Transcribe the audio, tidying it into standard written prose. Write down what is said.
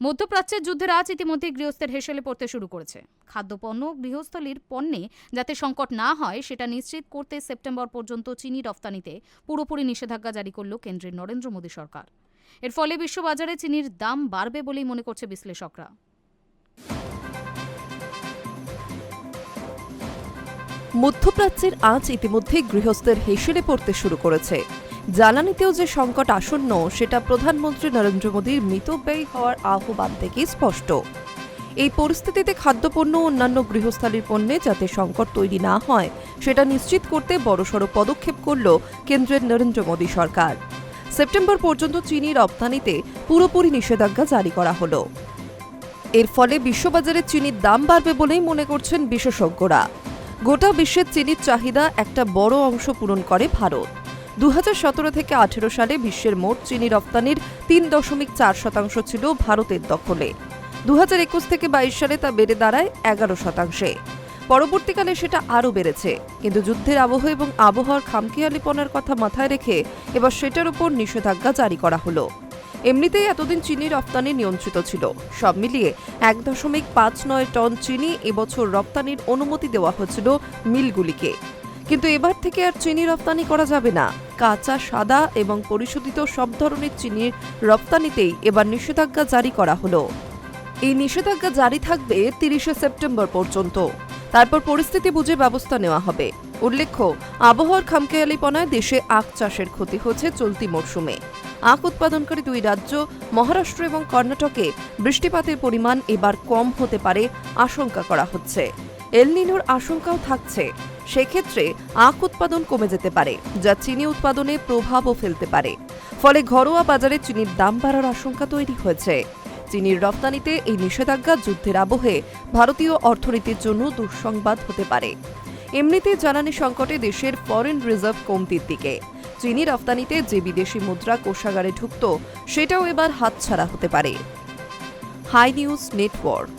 মধ্যপ্রাচ্যের যুদ্ধের আজ ইতিমধ্যে গৃহস্থের হেসেলে পড়তে শুরু করেছে। খাদ্যপণ্য গৃহস্থলীর পণ্যে যাতে সংকট না হয় সেটা নিশ্চিত করতে সেপ্টেম্বর পর্যন্ত চিনি রফতানিতে পুরোপুরি নিষেধাজ্ঞা জারি করল কেন্দ্রের নরেন্দ্র মোদী সরকার। এর ফলে বিশ্ববাজারে চিনির দাম বাড়বে বলেই মনে করছে বিশ্লেষকরা। মধ্যপ্রাচ্যের আজ ইতিমধ্যে গৃহস্থের হেসেলে পড়তে শুরু করেছে। জ্বালানিতেও যে সংকট আসন্ন সেটা প্রধানমন্ত্রী নরেন্দ্র মোদীর মিতব্যয়ী হওয়ার আহ্বান থেকেই স্পষ্ট। এই পরিস্থিতিতে খাদ্যপণ্য ও অন্যান্য গৃহস্থালির পণ্যে যাতে সংকট তৈরি না হয় সেটা নিশ্চিত করতে বড়সড় পদক্ষেপ করল কেন্দ্রের নরেন্দ্র মোদী সরকার। সেপ্টেম্বর পর্যন্ত চিনি রপ্তানিতে পুরোপুরি নিষেধাজ্ঞা জারি করা হলো। এর ফলে বিশ্ববাজারে চিনির দাম বাড়বে বলেই মনে করছেন বিশেষজ্ঞরা। গোটা বিশ্বের চিনির চাহিদা একটা বড় অংশ পূরণ করে ভারত। 2017 থেকে 18 সালে বিশ্বের মোট চিনি রপ্তানির 3.4% ছিল ভারতের দখলে। 2021 থেকে 22 সালে তা বেড়ে দাঁড়ায় 11%। পরবর্তীকালে সেটা আরও বেড়েছে, কিন্তু যুদ্ধের আবহ এবং আবহাওয়ার খামখেয়ালিপনার কথা মাথায় রেখে এবার সেটার উপর নিষেধাজ্ঞা জারি করা হলো। এমনিতেই এতদিন চিনি রপ্তানি নিয়ন্ত্রিত ছিল। সব মিলিয়ে 1.59 টন চিনি এবছর রপ্তানির অনুমতি দেওয়া হয়েছিল মিলগুলিকে। কিন্তু এবার থেকে আর চিনি রপ্তানি করা যাবে না। কাঁচা, সাদা এবং পরিশোধিত সব ধরনের চিনির রপ্তানিতেই এবার নিষেধাজ্ঞা জারি করা হলো। এই নিষেধাজ্ঞা জারি থাকবে 30 সেপ্টেম্বর পর্যন্ত। তারপর পরিস্থিতি বুঝে ব্যবস্থা নেওয়া হবে। উল্লেখ্য, আবহাওয়ার খামখেয়ালিপনায় দেশে আখ চাষের ক্ষতি হচ্ছে চলতি মরশুমে। আখ উৎপাদনকারী দুই রাজ্য মহারাষ্ট্র এবং কর্ণাটকে বৃষ্টিপাতের পরিমাণ এবার কম হতে পারে আশঙ্কা করা হচ্ছে। এল নিনোর আশঙ্কাও থাকছে। সেক্ষেত্রে আখ উৎপাদন কমে যেতে পারে, যা চিনি উৎপাদনে প্রভাবও ফেলতে পারে। ফলে ঘরোয়া বাজারে চিনির দাম বাড়ার আশঙ্কা তৈরি হয়েছে। চিনির রপ্তানিতে এই নিষেধাজ্ঞা যুদ্ধের আবহে ভারতীয় অর্থনীতির জন্য দুঃসংবাদ হতে পারে। এমনিতেই জ্বালানি সংকটে দেশের ফরেন রিজার্ভ কমতির দিকে। চিনি রপ্তানিতে যে বিদেশি মুদ্রা কোষাগারে ঢুকত সেটাও এবার হাতছাড়া হতে পারে। Hi news network.